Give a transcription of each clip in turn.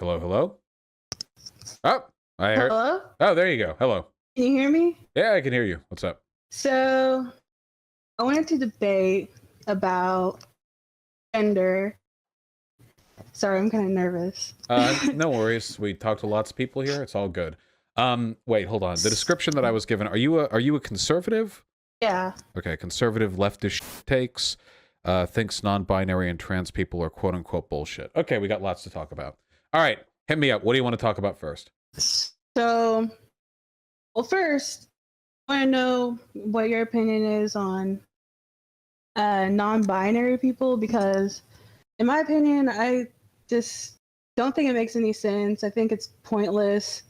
Hello, hello. Oh, I heard. Hello? Oh, there you go. Hello. Can you hear me? Yeah, I can hear you. What's up? So, I wanted to debate about gender. Sorry, I'm kind of nervous. No worries. We talked to lots of people here. It's all good. Wait, hold on. The description that I was given. Are you a conservative? Yeah. Okay, conservative leftist takes. Thinks non-binary and trans people are quote unquote bullshit. Okay, we got lots to talk about. All right, hit me up. What do you want to talk about first? So, well, first, I want to know what your opinion is on non-binary people, because in my opinion, I just don't think it makes any sense. I think it's pointless.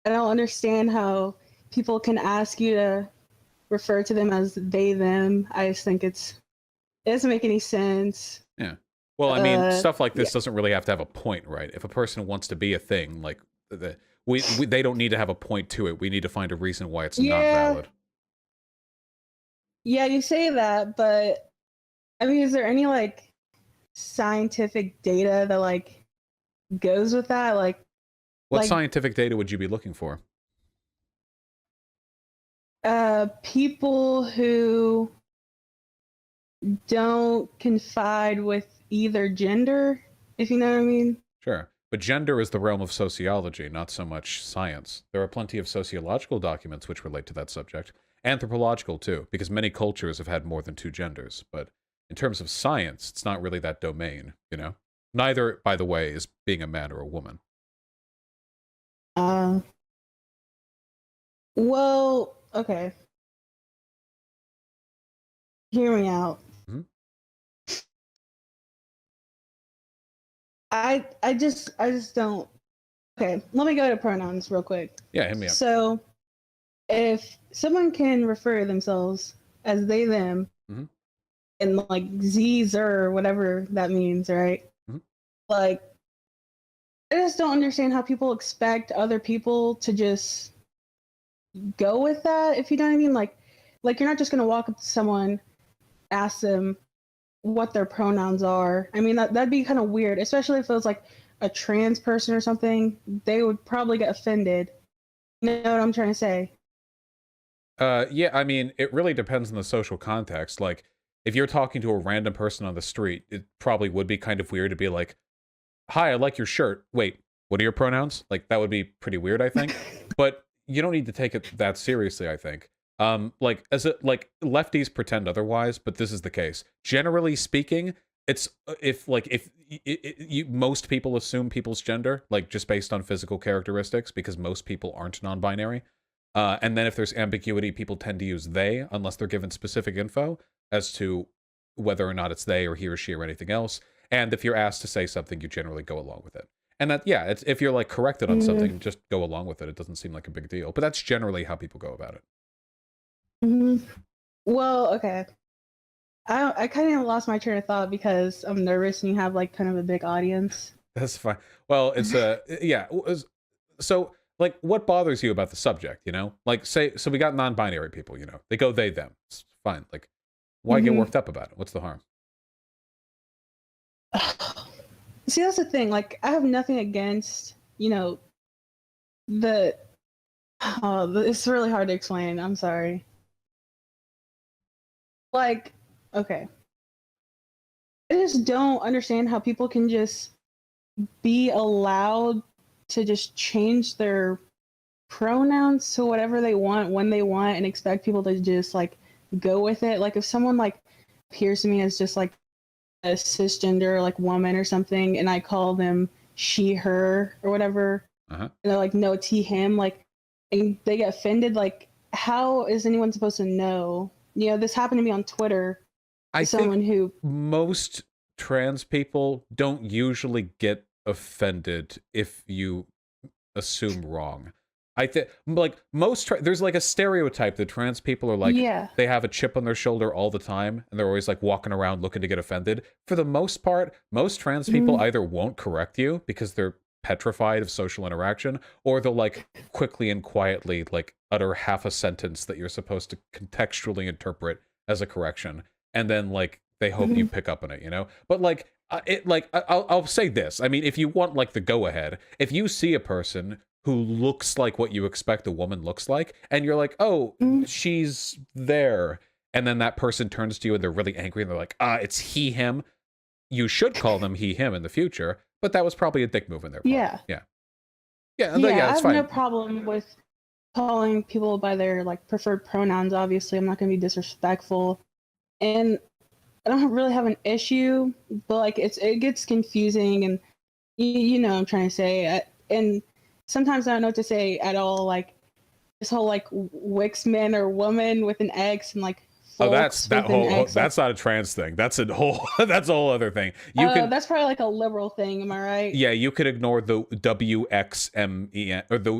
I don't understand how people can ask you to refer to them as they, them. I just think it doesn't make any sense. Yeah. Well, I mean, stuff like this doesn't really have to have a point, right? If a person wants to be a thing, like they don't need to have a point to it. We need to find a reason why it's not valid. Yeah, you say that, but I mean, is there any like scientific data that like goes with that? What scientific data would you be looking for? People who don't confide with either gender, if you know what I mean. Sure. But gender is the realm of sociology, not so much science. There are plenty of sociological documents which relate to that subject. Anthropological, too, because many cultures have had more than two genders. But in terms of science, it's not really that domain, you know? Neither, by the way, is being a man or a woman. Well, okay. Hear me out. Mm-hmm. I just don't. Okay, let me go to pronouns real quick. Yeah, hit me up. So, if someone can refer to themselves as they, them, and like Z, zer, whatever that means, right? Like, I just don't understand how people expect other people to just go with that, if you know what I mean. Like you're not just gonna walk up to someone, ask them what their pronouns are. I mean, that'd be kind of weird, especially if it was like a trans person or something. They would probably get offended. You know what I'm trying to say? Yeah, I mean, it really depends on the social context. Like, if you're talking to a random person on the street, it probably would be kind of weird to be like, "Hi, I like your shirt. Wait, what are your pronouns?" Like, that would be pretty weird, I think. But you don't need to take it that seriously, I think. Like lefties pretend otherwise, but this is the case. Generally speaking, it's if most people assume people's gender, like just based on physical characteristics, because most people aren't non-binary. And then if there's ambiguity, people tend to use they unless they're given specific info as to whether or not it's they or he or she or anything else. And if you're asked to say something, you generally go along with it. And that, yeah, it's if you're like corrected on something, just go along with it. It doesn't seem like a big deal. But that's generally how people go about it. Well, okay. I kind of lost my train of thought because I'm nervous and you have like kind of a big audience. That's fine. Well, it's yeah. So like, what bothers you about the subject? You know, like so we got non-binary people. You know, they go they them. It's fine. Like, why get worked up about it? What's the harm? See, that's the thing. Like, I have nothing against, you know, it's really hard to explain. I'm sorry. Like, okay. I just don't understand how people can just be allowed to just change their pronouns to whatever they want when they want and expect people to just like go with it. Like, if someone like appears to me as just like a cisgender like woman or something and I call them she, her, or whatever, and they're like no, T, him, like, and they get offended, like, how is anyone supposed to know? You know, this happened to me on Twitter. I think most trans people don't usually get offended if you assume wrong. I think like there's like a stereotype that trans people are like, they have a chip on their shoulder all the time and they're always like walking around looking to get offended. For the most part, most trans people either won't correct you because they're petrified of social interaction, or they'll like quickly and quietly like utter half a sentence that you're supposed to contextually interpret as a correction, and then like they hope you pick up on it, you know. But like I'll say this. I mean, if you want like the go ahead, if you see a person who looks like what you expect a woman looks like, and you're like, oh, she's there, and then that person turns to you and they're really angry and they're like, it's he, him. You should call them he, him in the future, but that was probably a dick move in their part. Yeah. Yeah, I it's have fine. no problem with calling people by their like preferred pronouns. Obviously, I'm not going to be disrespectful, and I don't really have an issue. But like, it gets confusing, and you know what I'm trying to say. And sometimes I don't know what to say at all. Like this whole like Wixman or woman with an X and like. Oh, that's not a trans thing. That's a whole other thing. That's probably like a liberal thing. Am I right? Yeah, you could ignore the WXMEN or the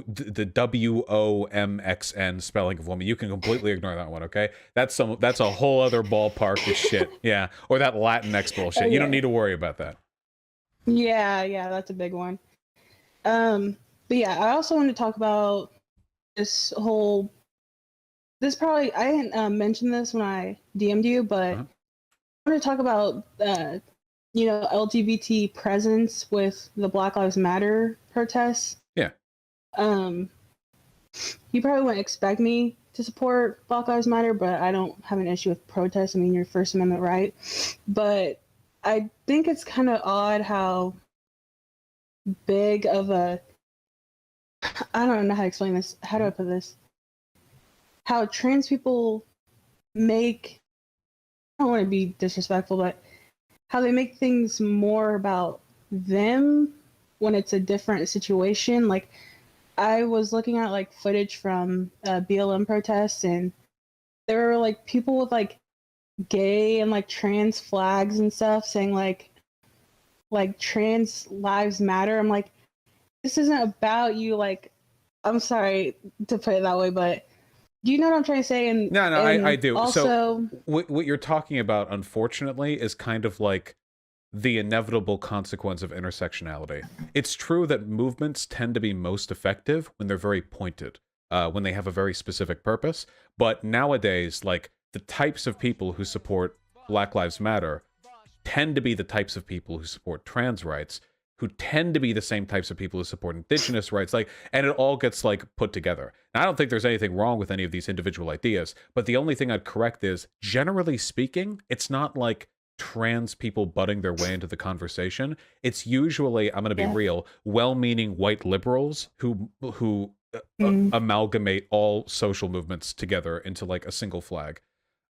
WOMXN spelling of woman. You can completely ignore that one. Okay, that's a whole other ballpark of shit. Yeah, or that Latinx bullshit. You don't need to worry about that. Yeah, that's a big one. But yeah, I also want to talk about this whole. This probably I didn't mention this when I DM'd you, but I want to talk about LGBT presence with the Black Lives Matter protests. Yeah. You probably wouldn't expect me to support Black Lives Matter, but I don't have an issue with protests. I mean, your First Amendment right, but I think it's kind of odd how big of a I don't know how to explain this. How do I put this? How trans people make, I don't want to be disrespectful, but how they make things more about them when it's a different situation. Like I was looking at like footage from BLM protests, and there were like people with like gay and like trans flags and stuff saying like trans lives matter. I'm like, this isn't about you. Like, I'm sorry to put it that way, but do you know what I'm trying to say? And no, I do. Also, so what you're talking about, unfortunately, is kind of like the inevitable consequence of intersectionality. It's true that movements tend to be most effective when they're very pointed, when they have a very specific purpose. But nowadays, like the types of people who support Black Lives Matter tend to be the types of people who support trans rights, who tend to be the same types of people who support indigenous rights, like, and it all gets like put together. Now, I don't think there's anything wrong with any of these individual ideas, but the only thing I'd correct is, generally speaking, it's not like trans people butting their way into the conversation. It's usually, I'm going to be real, well-meaning white liberals who amalgamate all social movements together into like a single flag.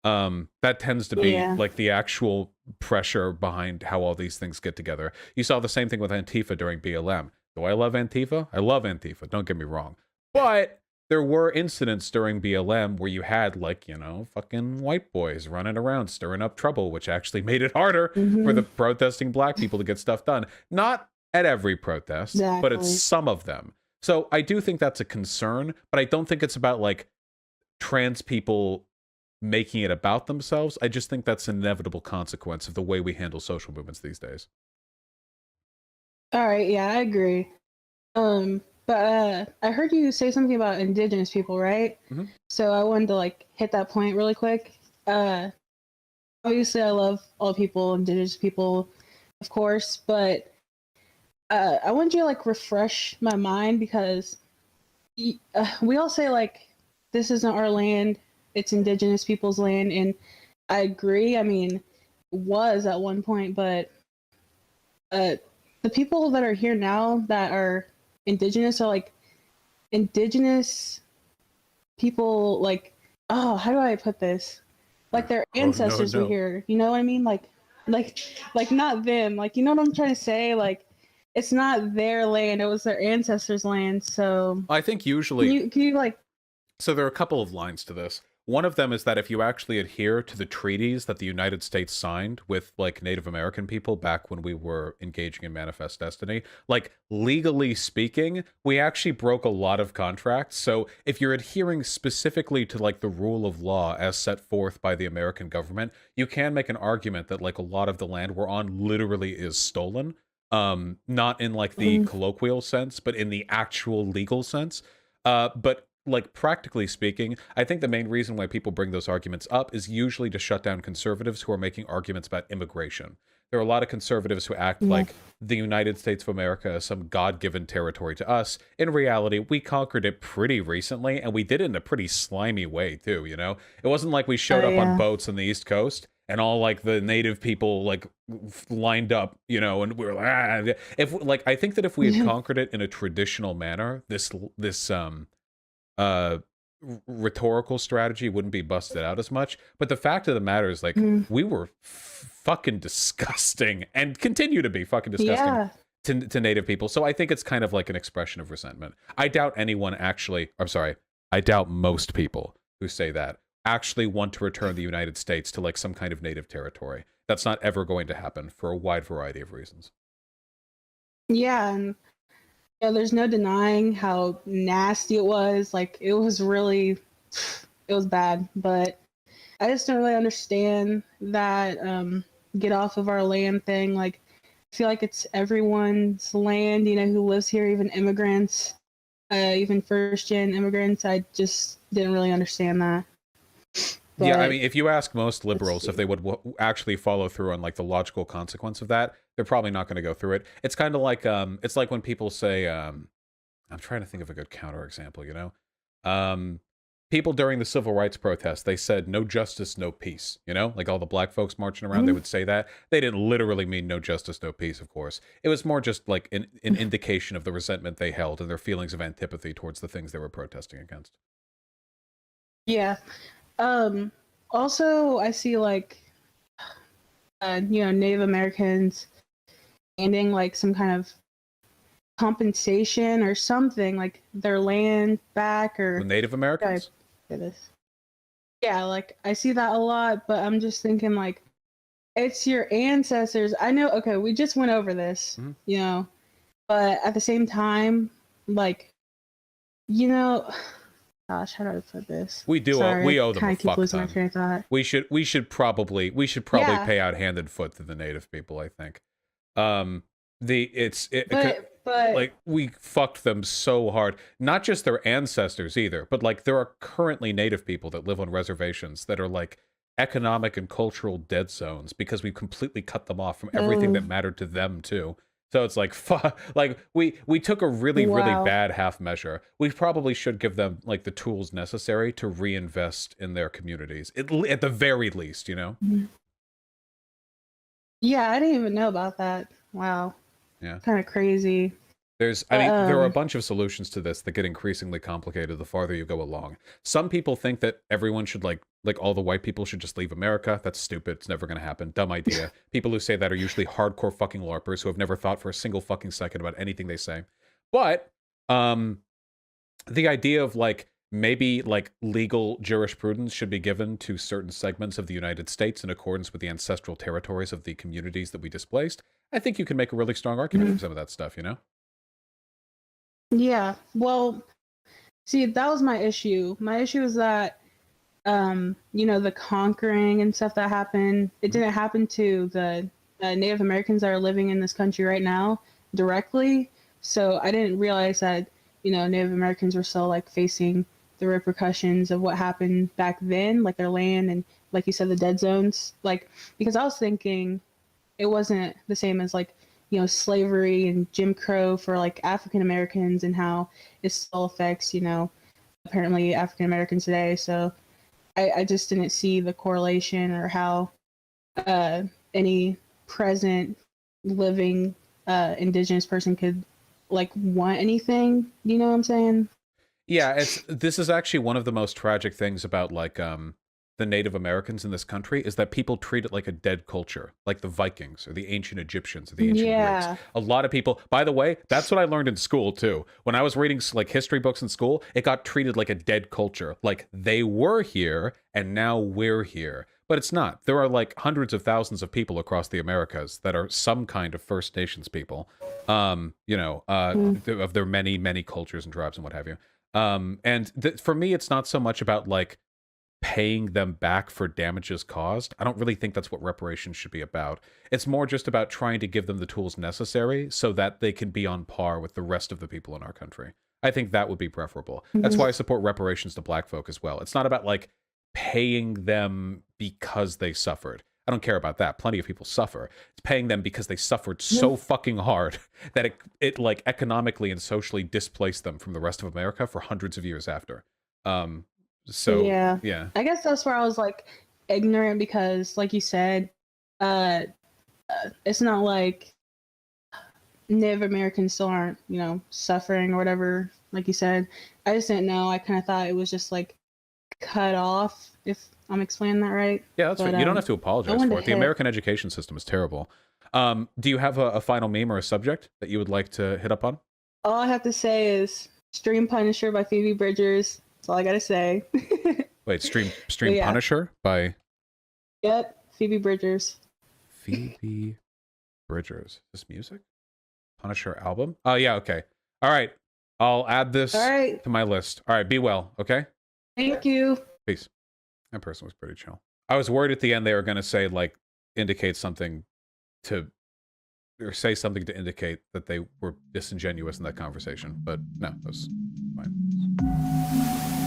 That tends to be like the actual pressure behind how all these things get together. You saw the same thing with Antifa during BLM. Do I love Antifa? I love Antifa, don't get me wrong. But there were incidents during BLM where you had like, fucking white boys running around stirring up trouble, which actually made it harder for the protesting black people to get stuff done. Not at every protest, but at some of them. So I do think that's a concern, but I don't think it's about like trans people making it about themselves. I just think that's an inevitable consequence of the way we handle social movements these days. All right, yeah, I agree. But I heard you say something about indigenous people, right? So I wanted to like hit that point really quick. Obviously I love all people, indigenous people, of course, but I wanted you to like refresh my mind because we all say like, this isn't our land, it's indigenous people's land, and I agree. I mean, it was at one point, but the people that are here now that are indigenous are like indigenous people, like, oh, how do I put this? Like their ancestors were here. You know what I mean? Like not them. Like, you know what I'm trying to say? Like, it's not their land; it was their ancestors' land. So I think usually, can you like? So there are a couple of lines to this. One of them is that if you actually adhere to the treaties that the United States signed with like Native American people back when we were engaging in Manifest Destiny, like legally speaking, we actually broke a lot of contracts. So if you're adhering specifically to like the rule of law as set forth by the American government, you can make an argument that like a lot of the land we're on literally is stolen. Not in like the colloquial sense, but in the actual legal sense. But like practically speaking, I think the main reason why people bring those arguments up is usually to shut down conservatives who are making arguments about immigration. There are a lot of conservatives who act like the United States of America is some God-given territory to us. In reality, we conquered it pretty recently, and we did it in a pretty slimy way too, you know? It wasn't like we showed up on boats on the East Coast and all like the native people like lined up, you know, and we were like, ah. If like, I think that if we had conquered it in a traditional manner, this rhetorical strategy wouldn't be busted out as much. But the fact of the matter is, like, we were fucking disgusting and continue to be fucking disgusting to native people. So I think it's kind of like an expression of resentment. I doubt anyone actually, I'm sorry, I doubt most people who say that actually want to return the United States to like some kind of native territory. That's not ever going to happen for a wide variety of reasons. Yeah, and yeah, there's no denying how nasty it was. Like, it was really, it was bad. But I just don't really understand that get off of our land thing. Like, I feel like it's everyone's land, you know, who lives here, even immigrants, even first-gen immigrants. I just didn't really understand that. But, yeah, I mean, if you ask most liberals if they would actually follow through on like the logical consequence of that, they're probably not going to go through it. It's kind of like it's like when people say I'm trying to think of a good counterexample, you know? People during the civil rights protests, they said no justice, no peace, you know? Like all the black folks marching around, they would say that. They didn't literally mean no justice, no peace, of course. It was more just like an indication of the resentment they held and their feelings of antipathy towards the things they were protesting against. Yeah. Also, I see like, you know, Native Americans ending like some kind of compensation or something, like their land back, or the Native Americans. Yeah, like I see that a lot, but I'm just thinking like, it's your ancestors. I know. Okay, we just went over this, you know, but at the same time, like, you know. Gosh, how do I put this? We do. Sorry, we owe them a fuck ton. My train of thought. We should probably pay out hand and foot to the native people. I think. But like we fucked them so hard. Not just their ancestors either, but like there are currently native people that live on reservations that are like economic and cultural dead zones because we've completely cut them off from everything that mattered to them too. So it's like, like we took a really bad half measure. We probably should give them like the tools necessary to reinvest in their communities, at the very least, you know. Yeah, I didn't even know about that. Wow. Yeah. Kind of crazy. I mean, there are a bunch of solutions to this that get increasingly complicated the farther you go along. Some people think that everyone should like all the white people should just leave America. That's stupid. It's never going to happen. Dumb idea. People who say that are usually hardcore fucking LARPers who have never thought for a single fucking second about anything they say. But the idea of like maybe like legal jurisprudence should be given to certain segments of the United States in accordance with the ancestral territories of the communities that we displaced. I think you can make a really strong argument for some of that stuff, you know? Yeah, well, see, that was my issue. My issue is that, you know, the conquering and stuff that happened, it didn't happen to the Native Americans that are living in this country right now directly. So I didn't realize that, you know, Native Americans were still like facing the repercussions of what happened back then, like their land and, like you said, the dead zones. Like, because I was thinking it wasn't the same as like, you know, slavery and Jim Crow for like African Americans and how it still affects, you know, apparently African Americans today. So I just didn't see the correlation or how any present living Indigenous person could like want anything. You know what I'm saying? Yeah, this is actually one of the most tragic things about like the Native Americans in this country is that people treat it like a dead culture, like the Vikings or the ancient Egyptians or the ancient Greeks. A lot of people, by the way, that's what I learned in school too. When I was reading like history books in school, it got treated like a dead culture, like they were here and now we're here. But it's not. There are like hundreds of thousands of people across the Americas that are some kind of First Nations people, you know, of their many, many cultures and tribes and what have you. And for me, it's not so much about like paying them back for damages caused. I don't really think that's what reparations should be about. It's more just about trying to give them the tools necessary so that they can be on par with the rest of the people in our country. I think that would be preferable. That's why I support reparations to black folk as well. It's not about like paying them because they suffered. I don't care about that. Plenty of people suffer. It's paying them because they suffered so fucking hard that it like economically and socially displaced them from the rest of America for hundreds of years after. So yeah. yeah. I guess that's where I was like ignorant because, like you said, it's not like Native Americans still aren't, you know, suffering or whatever. Like you said, I just didn't know. I kind of thought it was just like cut off, if I'm explaining that right. Yeah, that's right. You don't have to apologize for it. The American education system is terrible. Do you have a final meme or a subject that you would like to hit up on? All I have to say is Stream Punisher by Phoebe Bridgers. That's all I gotta say. Wait, Stream Punisher by? Yep, Phoebe Bridgers. Phoebe Bridgers. Is this music? Punisher album? Oh, yeah, okay. All right. I'll add this to my list. All right, be well, okay? Thank you. Peace. That person was pretty chill. I was worried at the end they were going to say, like, indicate something to, or say something to indicate that they were disingenuous in that conversation. But no, that was fine.